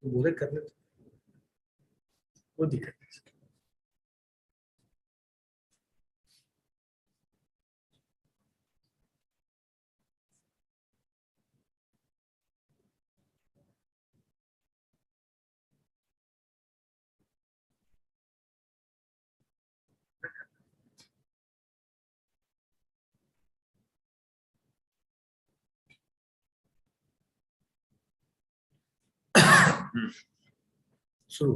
तो बोले करने तो वो दिक्कत नहीं। शुरू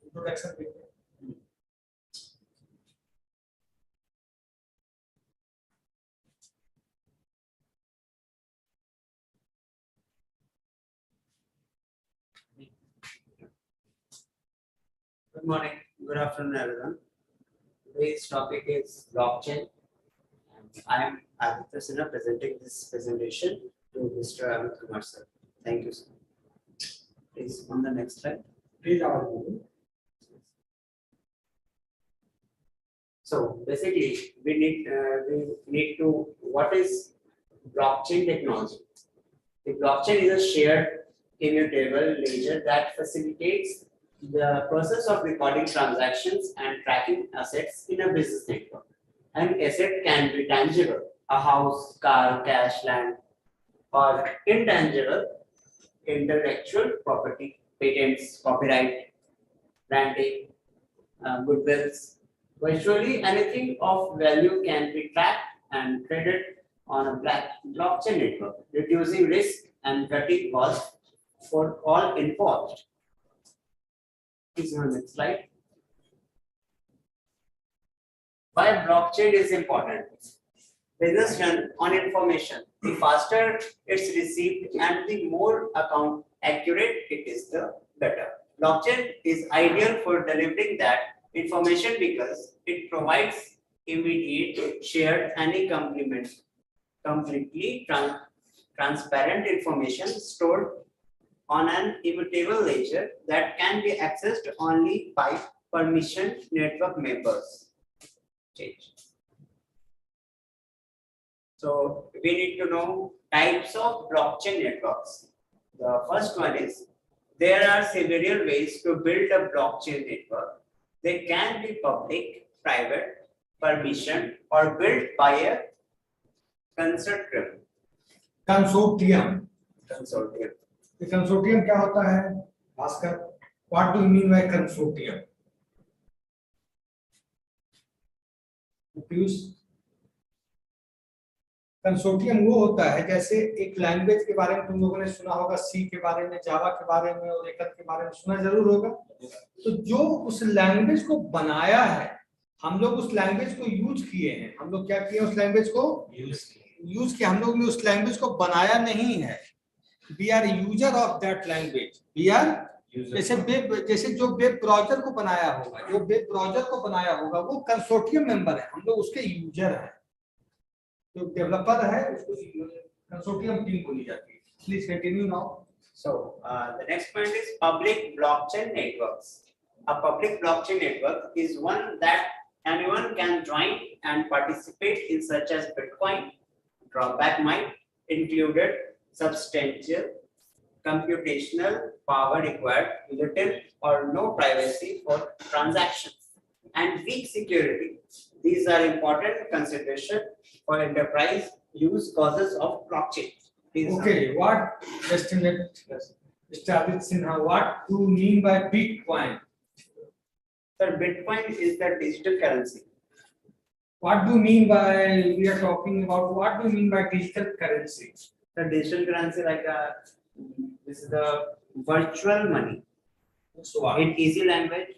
introduction. Good morning, good afternoon, everyone. Today's topic is blockchain. I am Aryabhata presenting this presentation to Mr. Amit Kumar sir. Thank you, sir. Please on the next slide. Please, So basically, we need to what is blockchain technology? The blockchain is a shared immutable ledger that facilitates the process of recording transactions and tracking assets in a business network. An asset can be tangible, a house, car, cash, land, or intangible, intellectual property, patents, copyright, branding, goodwills. Virtually anything of value can be tracked and traded on a blockchain network, reducing risk and cutting costs for all involved. Please on the next slide. Why blockchain is important? Business run on information. The faster it's received and the more account accurate it is, the better. Blockchain is ideal for delivering that information because it provides immediate, shared, and completely transparent information stored on an immutable ledger that can be accessed only by permission network members. Change. So we need to know types of blockchain networks. The first one is there are several ways to build a blockchain network. They can be public, private, permission, or built by a consortium. Consortium Consortium. Consortium क्या होता है Bhaskar? What do you mean by consortium? Consortium वो होता है जैसे एक language के बारे में तुम लोगों ने सुना होगा, सी के बारे में, जावा के बारे में और एकल के बारे में सुना जरूर होगा। तो जो उस लैंग्वेज को बनाया है, हम लोग उस लैंग्वेज को यूज किए हैं। हम लोग क्या किए? उस लैंग्वेज को यूज किया। हम लोग ने उस लैंग्वेज को बनाया नहीं है। We are user of that language. We are जैसे जो वेब ब्राउजर को बनाया होगा, वो कंसोर्टियम मेंबर है, हम लोग उसके यूजर हैं। जो डेवलपर है उसको कंसोर्टियम टीम बोली जाती है। Please continue now. So the next point is public blockchain networks. A public blockchain network is one that anyone can join and participate in, such as Bitcoin. Drawback might included substantial computational power required, little or no privacy for transactions, and weak security. These are important considerations for enterprise use causes of blockchain. Okay, what? Just a minute. Mr. Sinha, what do you mean by Bitcoin? Sir, Bitcoin is the digital currency. What do you mean by, we are talking about, what do you mean by digital currency? The digital currency, like this is the virtual money. So in easy language,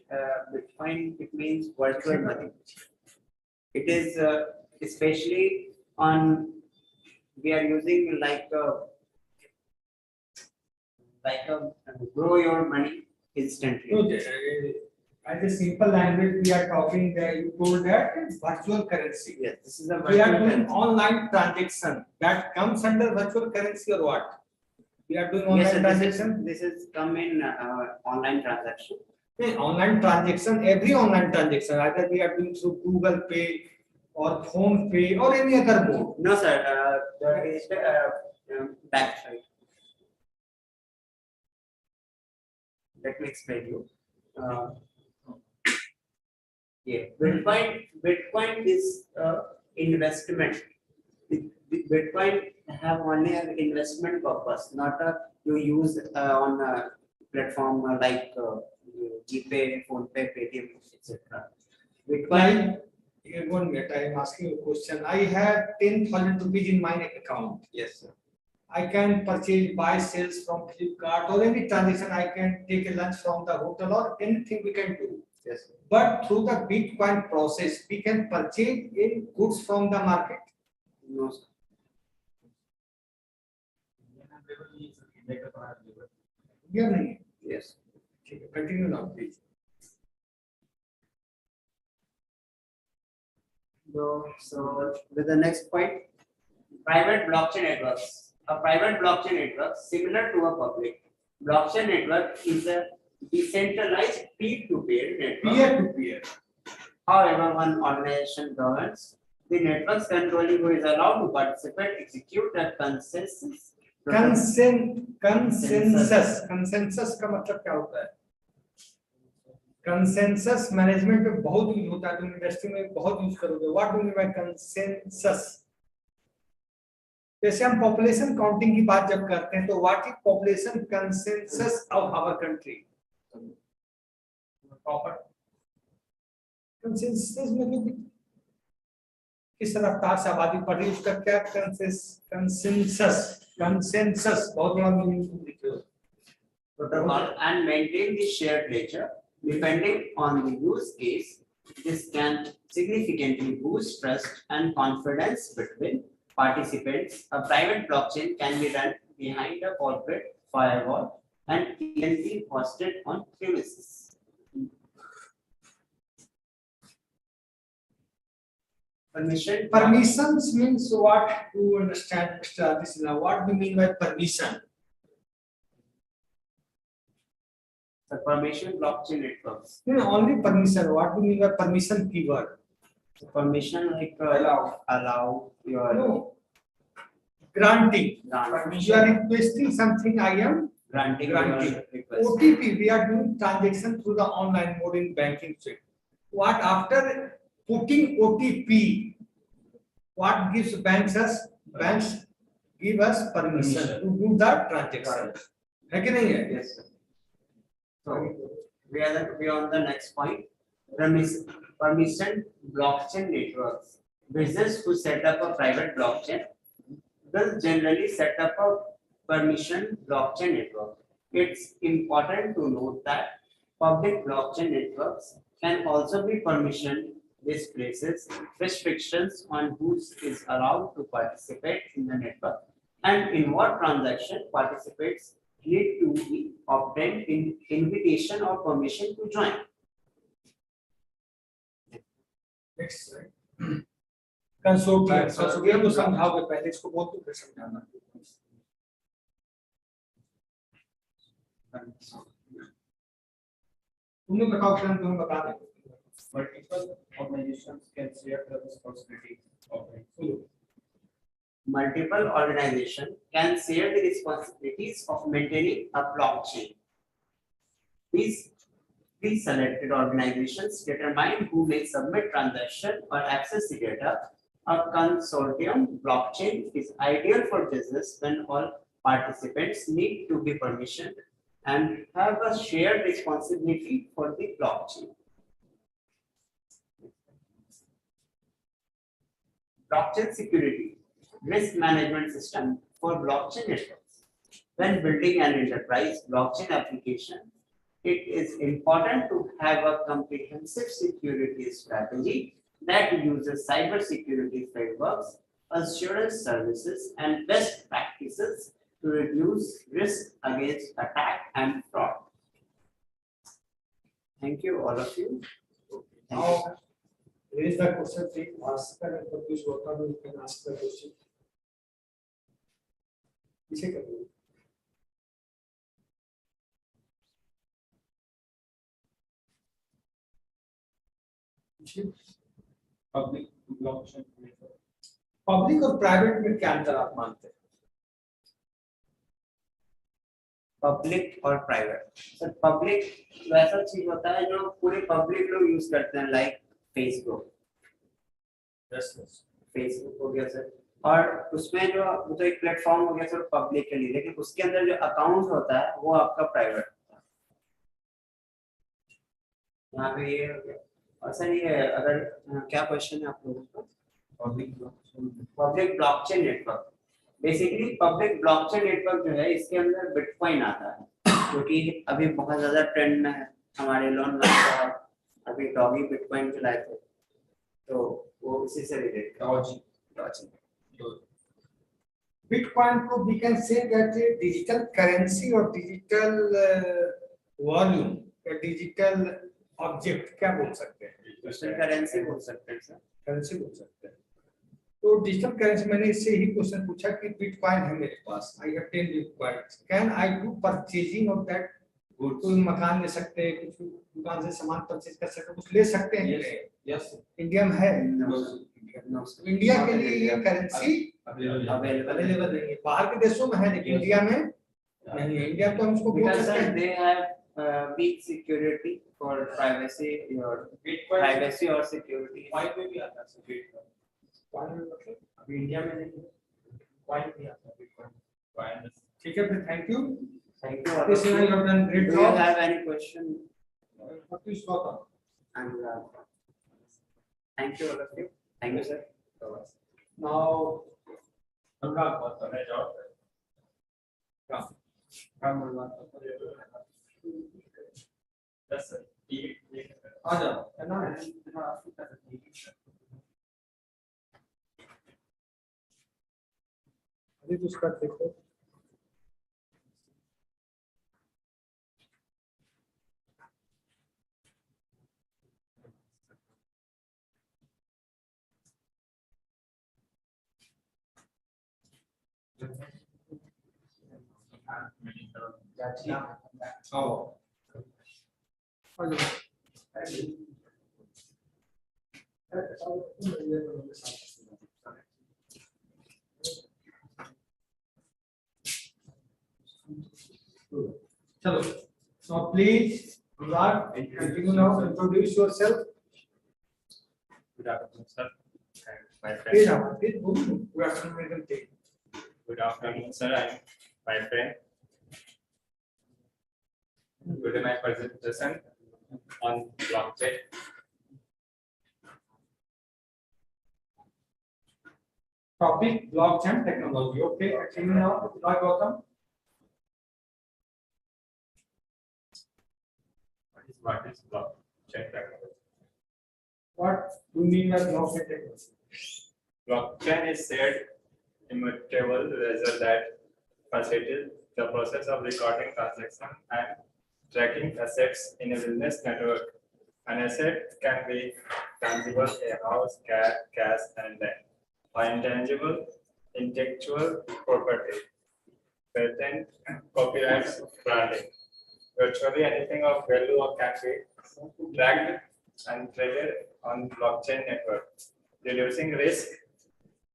Bitcoin, it means virtual money. It is especially on, we are using like grow your money instantly. No, As a simple language, we are talking that you told that virtual currency. Yes, this is a We are virtual doing currency. online transaction. That comes under virtual currency or what? We are doing online Yes, sir, transaction. this is come in online transaction. Online transaction, every online transaction, either we are doing through Google Pay or Phone Pay or any other mode. No, sir, there is the back side. Let me explain you. Yeah, Bitcoin is investment. The Bitcoin have only an investment purpose, not a you use on a platform like GPay, PhonePe, Paytm, etc. Bitcoin. Like, 1 minute, I am asking you a question. I have 10,000 rupees in my account. Yes, sir. I can purchase, buy, sales from Flipkart or any transaction. I can take a lunch from the hotel or anything we can do. Yes, sir. But through the Bitcoin process, we can purchase any goods from the market. No, sir. Yeah, nahi? Yes. Okay, continue now, please. So with the next point, private blockchain networks. A private blockchain network similar to a public blockchain network is a decentralized peer-to-peer network. Peer-to-peer. However, one organization governs the network's controlling who is allowed to participate, execute a consensus. Consensus का मतलब क्या होता है? Consensus management में बहुत use होता है, तुम इंडस्ट्री में बहुत यूज करोगे. What do mean by consensus? जैसे हम पॉपुलेशन काउंटिंग की बात जब करते हैं तो what is population consensus of our country? Proper consensus मतलब किस रफ्तार से आबादी बढ़ रही है उसका क्या कंसेंसस बहुत बड़ा मीनिंग लिखे हो. Protocol and maintain the shared ledger depending on the use case. This can significantly boost trust and confidence between participants. A private blockchain can be run behind a corporate firewall and can be hosted on premises. Permissions means what? To understand, Mr. Adisina, what we mean by permission? The permission blockchain networks. No, only permission. What do you mean by permission keyword? Permission like allow your No. Granting. Grant. You are requesting something, I am granting granting. your request. OTP, we are doing transaction through the online mode in banking suite. What after putting OTP, what gives banks us? Banks give us permission to do the transaction. है कि नहीं है? Yes, sir. So we are on the next point. Permission blockchain networks. Business who set up a private blockchain will generally set up a permission blockchain network. It's important to note that public blockchain networks can also be permission. This places restrictions on who is allowed to participate in the network and in what transaction participants need to be obtained in invitation or permission to join. Next slide. Consortium तो समझाओगे पहले इसको बहुत तो फिर समझाना. तुमने बताओ फिर हम तुम्हें बता देंगे. Multiple organizations can share the responsibility of it. Multiple organizations can share the responsibilities of maintaining a blockchain. These pre-selected organizations determine who may submit transaction or access the data. A consortium blockchain is ideal for business when all participants need to be permissioned and have a shared responsibility for the blockchain. Blockchain security, risk management system for blockchain networks. When building an enterprise blockchain application, it is important to have a comprehensive security strategy that uses cybersecurity frameworks, assurance services, and best practices to reduce risk against attack and fraud. Thank you, all of you. Thank you, Now, sir. raise the question, please. Ask the confused water, you can ask the question. पीछे कर दो. Public blockchain. Public और private में क्या अंतर आप मानते हैं? पब्लिक और प्राइवेट, सर पब्लिक वैसा चीज होता है जो पूरे पब्लिक लोग यूज करते हैं, लाइक फेसबुक। फेसबुक हो गया सर, और उसमें जो वो तो एक प्लेटफॉर्म हो गया सर पब्लिक के लिए, लेकिन उसके अंदर जो अकाउंट होता है वो आपका प्राइवेट होता है। यहाँ पे ये हो गया। और सर ये अगर क्या क्वेश्चन है आप लोगों का? Public blockchain network, basically public blockchain network जो है इसके अंदर बिटकॉइन आता है, क्योंकि अभी बहुत ज्यादा ट्रेंड में है। हमारे लोन का अभी डॉगी बिटकॉइन के लाए थे, तो वो उसी से रिलेटेड। बिटकॉइन को we can say that digital currency और डिजिटल वॉल्यूम या डिजिटल ऑब्जेक्ट क्या बोल सकते हैं? डिजिटल करेंसी बोल सकते हैं सर। करेंसी बोल सकते हैं। तो डिजिटल करेंसी, मैंने इससे ही क्वेश्चन पूछा कि बिटकॉइन है मेरे पास, I have 10 bitcoin, can I do purchasing of that? कोई मकान ले सकते हैं, कुछ दुकान से सामान परचेज कर सकते हैं, कुछ ले सकते हैं? Yes. इंडिया में है? No, sir. इंडिया के लिए ये करेंसी Available. अवेलेबल नहीं है। बाहर के देशों में है लेकिन इंडिया में नहीं है। इंडिया तो हम इसको बोल Because सकते sir, हैं they have weak security for privacy or Bitcoin privacy or security. Bitcoin में भी आता है सर Bitcoin. अभी इंडिया में नहीं है. Bitcoin भी आता है Bitcoin. Bitcoin. ठीक है, फिर thank you. Thank you. This is you have done great Do you job. have any question? Please stop. And thank you all of you. Thank you sir. Now अनुराग बात कर रहे हैं जॉब पे. काम अनुराग. Yes sir. आ जाओ, है ना? अभी कुछ कर देखो। आओ। चलो, now please, Anurag, continue now, introduce yourself. Good afternoon sir. And my Please, friend. please, good afternoon, madam. Good afternoon sir. I'm my friend. Today my presentation on blockchain. Topic blockchain technology. Okay, continue now. Welcome. What is blockchain technology? What do you mean by blockchain technology? Blockchain is shared immutable ledger that facilitates the process of recording transactions and tracking assets in a business network. An asset can be tangible, a house, car, cash, and land, or intangible, intellectual property, patent, copyrights, branding. Virtually anything of value or can be tracked and traded on blockchain network, reducing risk,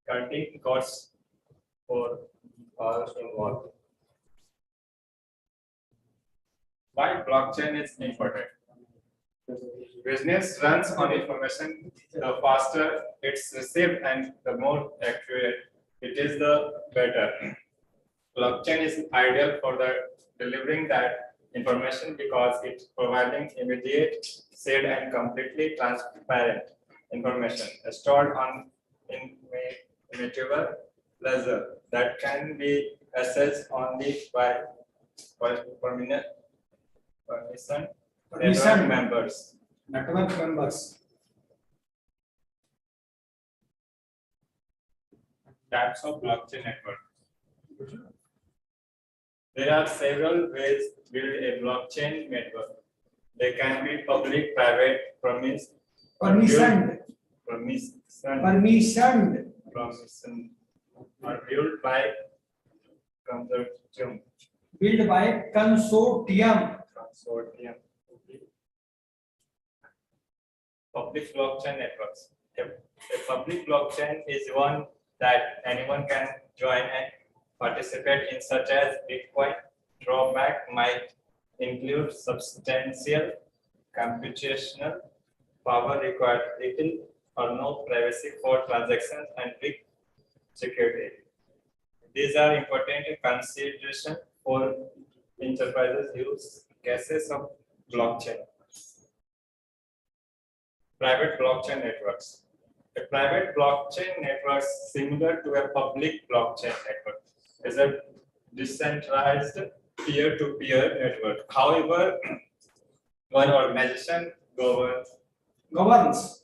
cutting costs for all involved. Why blockchain is important? Business runs on information. The faster it's received and the more accurate it is, the better. Blockchain is ideal for the delivering that information because it's providing immediate, shared, and completely transparent information stored on immutable ledger that can be accessed only by permission network members. Network members. Types of blockchain network. There are several ways to build a blockchain network. They can be public, private, permissioned, or built by consortium. Public blockchain networks. A public blockchain is one that anyone can join and participate in, such as Bitcoin. Drawback might include substantial computational power, required little or no privacy for transactions, and weak security. These are important considerations for enterprises use cases of blockchain. Private blockchain networks. A private blockchain network similar to a public blockchain network is a decentralized peer-to-peer network. However, one organization governs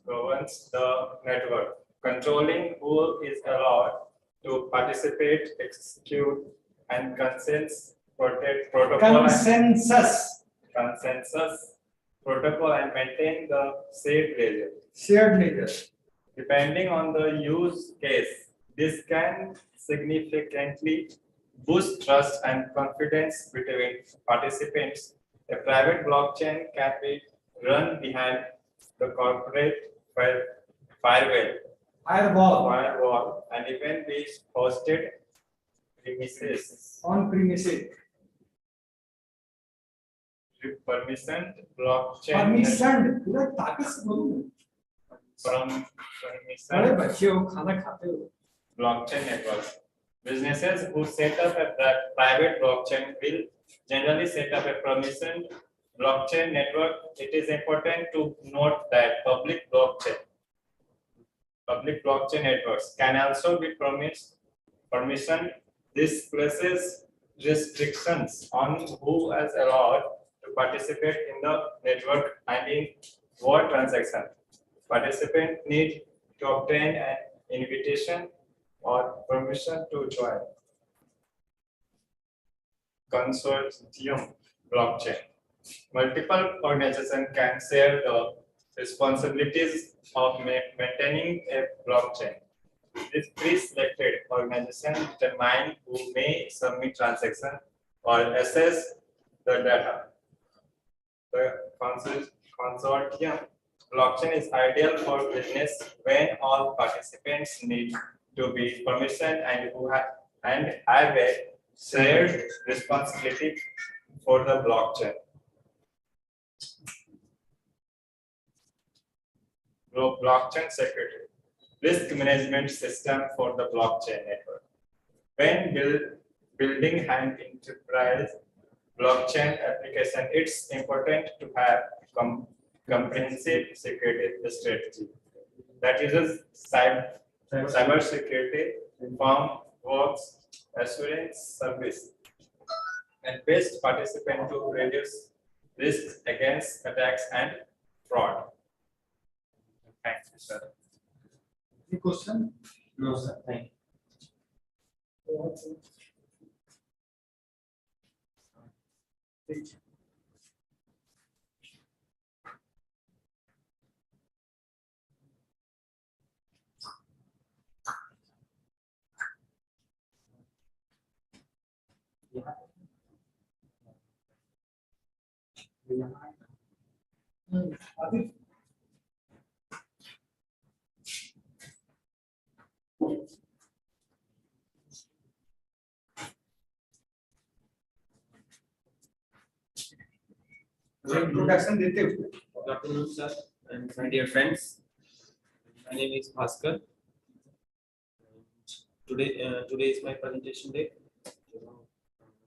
the network, controlling who is allowed to participate, execute, and consensus protocol and maintain the shared ledger. Depending on the use case, this can significantly boost trust and confidence between participants. A private blockchain can be run behind the corporate firewall and even be hosted on premises. Permissioned blockchain blockchain networks. Businesses who set up a private blockchain will generally set up a permissioned blockchain network. It is important to note that public blockchain networks can also be permissioned. This places restrictions on who is allowed to participate in the network and in what transaction. Participants need to obtain an invitation or permission to join. Consortium blockchain. Multiple organizations can share the responsibilities of maintaining a blockchain. This pre-selected organization determine who may submit transactions or access the data. The consortium blockchain is ideal for business when all participants need to be permissioned and have a shared responsibility for the blockchain. Blockchain security. Risk management system for the blockchain network. When building an enterprise blockchain application, it's important to have comprehensive security strategy that uses cyber security, firm works, assurance service, and best participant to reduce risks against attacks and fraud. Thank you, sir. Any question? No, sir. Thank you. Adit. Introduction देते हो. Good afternoon, sir, and my dear friends. My name is Bhaskar. Today is my presentation day.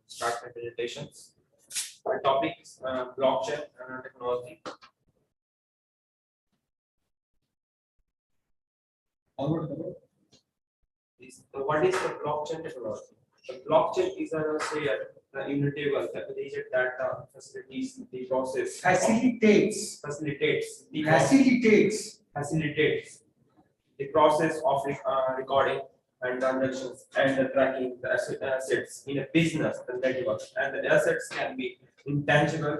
Start my presentations. My topic is blockchain and technology. What is the blockchain technology? The blockchain is a immutable application that facilitates the process. Facilitates the process of recording, and transactions and the tracking the assets in a business, the network, and the assets can be intangible,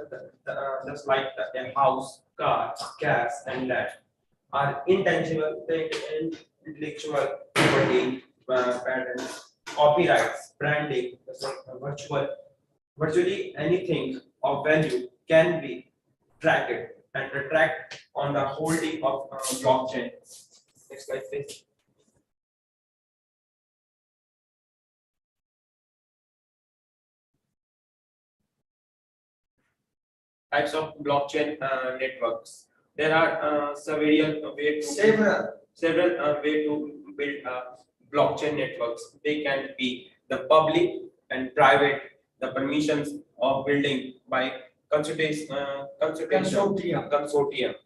just like a house, car, gas, and land. Are intangible, the intellectual property, patents, copyrights, branding, virtually anything of value can be tracked and tracked on the holding of blockchain. Next slide, please. Types of blockchain networks. There are several way to build blockchain networks. They can be the public and private. The permissions of building by consortium.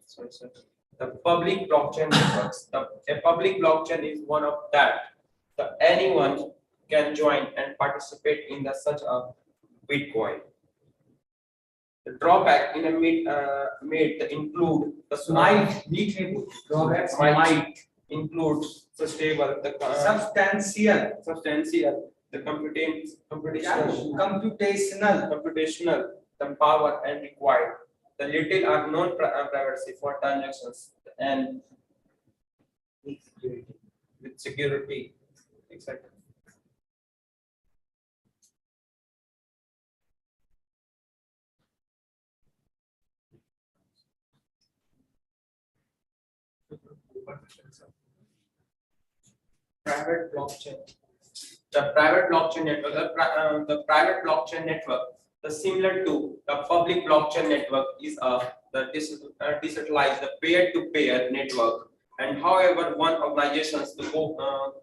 Sorry. The public blockchain networks. A public blockchain is one of that. Anyone can join and participate in such a Bitcoin. The drawback in a made include the drawbacks might include sustainable the substantial the computational the power and required the little are non privacy for transactions and with security, etc. Private blockchain. The private blockchain network, the private blockchain network, the similar to the public blockchain network is the decentralized, the peer-to-peer network. And however, one organization's the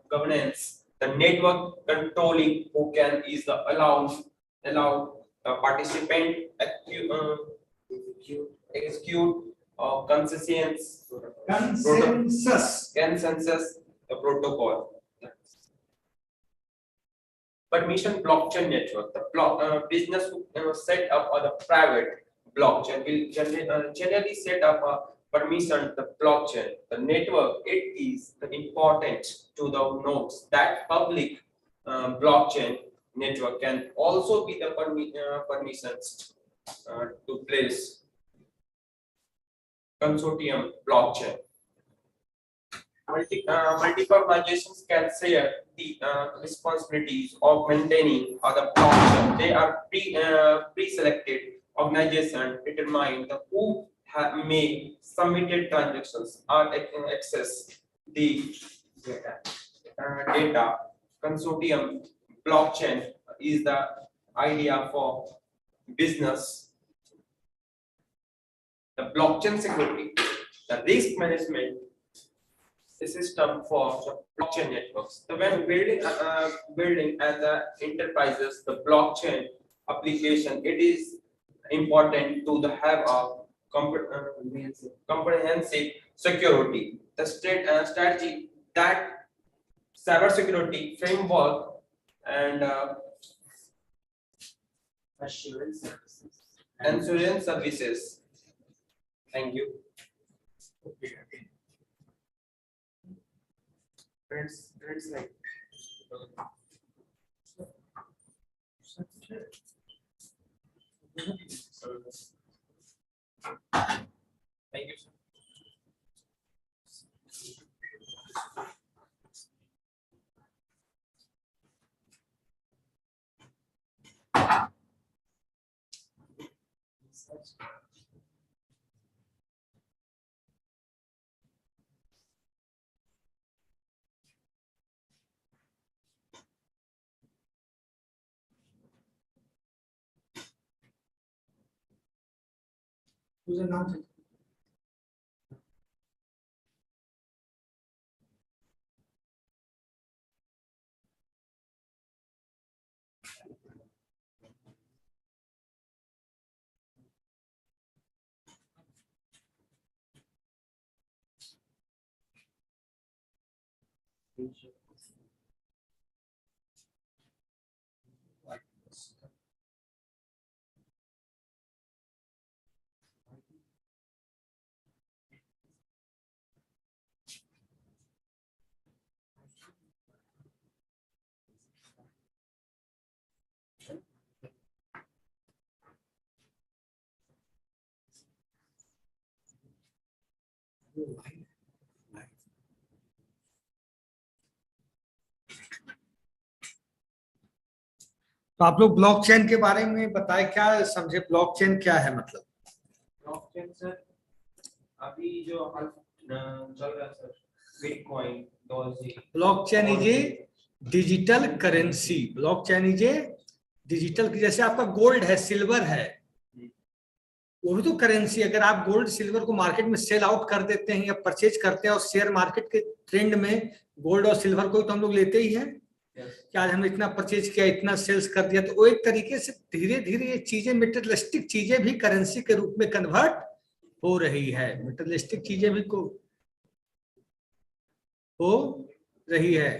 governance, the network controlling who can is the allow the participant execute consensus the protocol. Permission blockchain network. The business set up on the private blockchain will generally set up a permission the blockchain. The network it is important to the nodes that public blockchain network can also be the permissions to place consortium blockchain. Multiple organizations can share the responsibilities of maintaining the blockchain. They are pre-selected organizations determine the who may submitted transactions or access the data. Consortium blockchain is the idea for business. The blockchain security, the risk management system for the blockchain networks. So when building as a enterprises the blockchain application, it is important to have a comprehensive security. The strategy that cybersecurity framework and assurance services. Thank you. Friends like thank you. Who's announced it? तो आप लोग blockchain के बारे में बताएं, क्या समझे blockchain क्या है मतलब? ब्लॉकचेन सर अभी जो हाल चल रहा है sir, bitcoin, Doge. Blockchain is a digital currency. Blockchain is a digital, जैसे आपका गोल्ड है, सिल्वर है, वो भी तो करेंसी। अगर आप गोल्ड सिल्वर को मार्केट में सेल आउट कर देते हैं या परचेज करते हैं, और शेयर मार्केट के ट्रेंड में गोल्ड और सिल्वर को तो हम लोग लेते ही हैं कि आज हमने इतना परचेज किया, इतना सेल्स कर दिया, तो वो एक तरीके से धीरे धीरे ये चीजें, मेटेरियलिस्टिक चीजें भी करेंसी के रूप में कन्वर्ट हो रही है। मेटेरियलिस्टिक चीजें भी को हो रही है।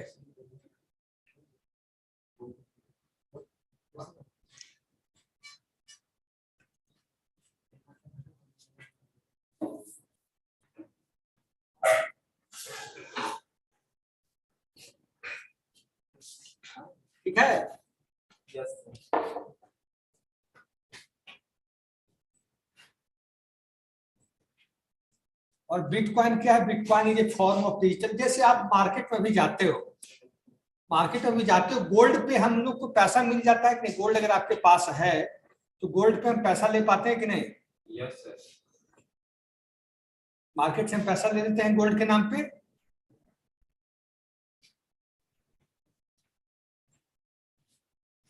ठीक है। यस। और बिटकॉइन क्या है? Bitcoin is a form of digital. जैसे आप मार्केट में भी जाते हो, मार्केट में भी जाते हो, गोल्ड पे हम लोग को पैसा मिल जाता है कि नहीं? गोल्ड अगर आपके पास है तो गोल्ड पे हम पैसा ले पाते हैं कि नहीं? Yes sir. मार्केट से हम पैसा ले लेते हैं गोल्ड के नाम पे।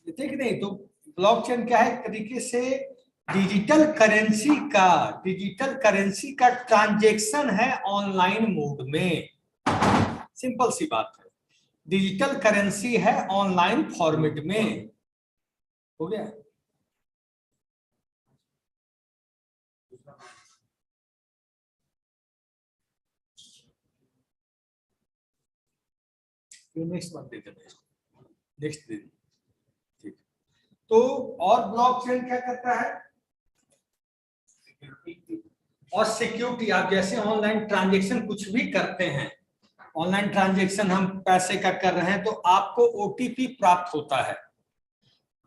लेते कि नहीं? तो ब्लॉकचेन क्या है? एक तरीके से डिजिटल करेंसी का ट्रांजैक्शन है ऑनलाइन मोड में। सिंपल सी बात है, डिजिटल करेंसी है ऑनलाइन फॉर्मेट में। हो गया? नेक्स्ट मंथ दे देना, नेक्स्ट दे। ठीक। तो और ब्लॉकचेन क्या करता है? और सिक्योरिटी। आप जैसे ऑनलाइन ट्रांजैक्शन कुछ भी करते हैं, ऑनलाइन ट्रांजैक्शन हम पैसे का कर रहे हैं, तो आपको ओटीपी प्राप्त होता है।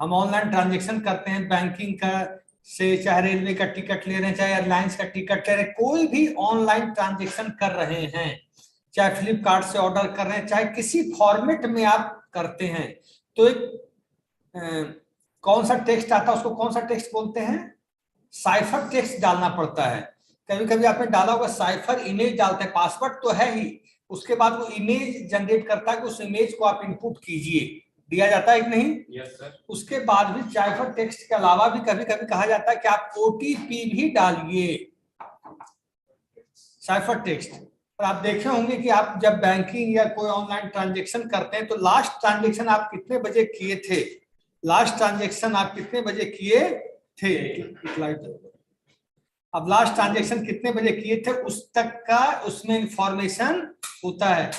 हम ऑनलाइन ट्रांजैक्शन करते हैं बैंकिंग का, से चाहे रेलवे का टिकट ले रहे हैं, चाहे एयरलाइंस का टिकट ले रहे हैं, कोई भी ऑनलाइन ट्रांजैक्शन कर रहे हैं, चाहे फ्लिपकार्ट से ऑर्डर कर रहे हैं, चाहे किसी फॉर्मेट में आप करते हैं, तो एक कौन सा टेक्स्ट आता है, उसको कौन सा टेक्स्ट बोलते हैं? साइफर टेक्स्ट डालना पड़ता है। कभी कभी आपने डाला होगा साइफर इमेज डालते हैं, पासवर्ड तो है ही, उसके बाद वो इमेज जनरेट करता है कि उस इमेज को आप इनपुट कीजिए, दिया जाता है कि नहीं? Yes sir. उसके बाद भी साइफर टेक्स्ट के अलावा भी कभी कभी कहा जाता है कि आप ओटीपी भी डालिए, साइफर टेक्स्ट। और आप देखे होंगे कि आप जब बैंकिंग या कोई ऑनलाइन ट्रांजेक्शन करते हैं, तो लास्ट ट्रांजेक्शन आप कितने बजे किए थे, लास्ट ट्रांजेक्शन आप कितने बजे किए थे, अब लास्ट ट्रांजेक्शन कितने बजे किए थे उस तक का उसमें इंफॉर्मेशन होता है।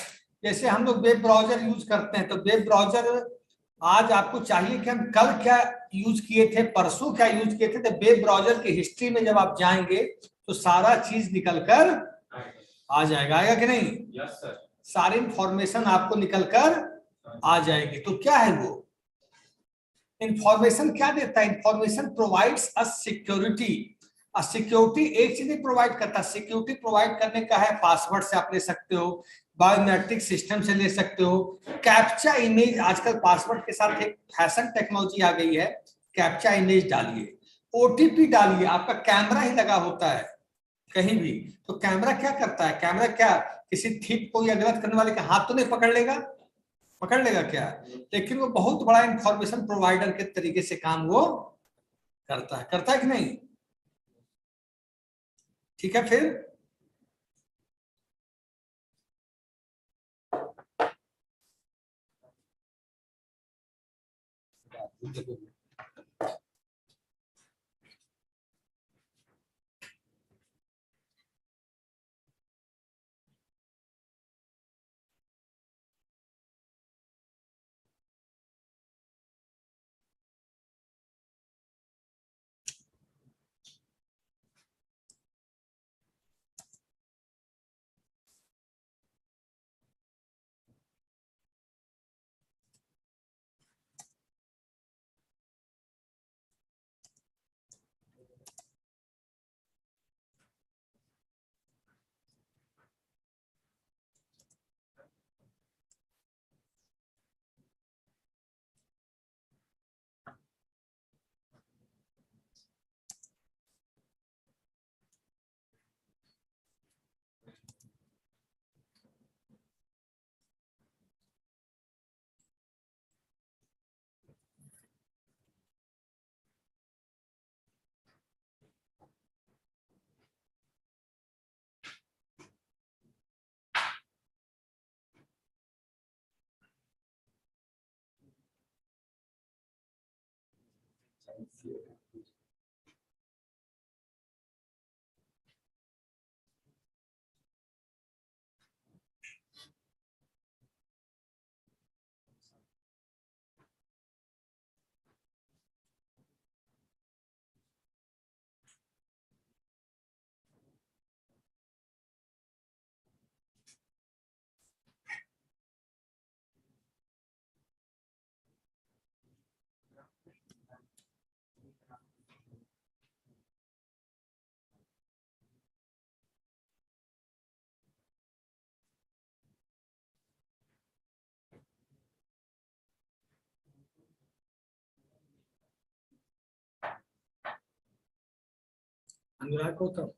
जैसे हम लोग वेब ब्राउजर यूज करते हैं, तो वेब ब्राउजर आज आपको चाहिए कि हम कल क्या यूज किए थे, परसों क्या यूज किए थे, तो वेब ब्राउजर की हिस्ट्री में जब आप जाएंगे तो सारा चीज निकल कर आ जाएगा। आएगा कि नहीं? Yes sir. सारी इंफॉर्मेशन आपको निकल कर आ जाएगी। तो क्या है वो इंफॉर्मेशन? क्या देता है? Information provides a security. Security एक चीज प्रोवाइड करता है, सिक्योरिटी प्रोवाइड करने का है, पासवर्ड से आप ले सकते हो, बायोमेट्रिक सिस्टम से ले सकते हो, कैप्चा इमेज, आजकल पासवर्ड के साथ एक फैशन टेक्नोलॉजी आ गई है, कैप्चा इमेज डालिए, ओटीपी डालिए, आपका कैमरा ही लगा होता है कहीं भी, तो कैमरा क्या करता है? कैमरा क्या किसी थीप को या गलत करने वाले का हाथ तो नहीं पकड़ लेगा? पकड़ लेगा क्या? लेकिन वो बहुत बड़ा इंफॉर्मेशन प्रोवाइडर के तरीके से काम वो करता है कि नहीं? ठीक है। फिर अनुराग गौतम,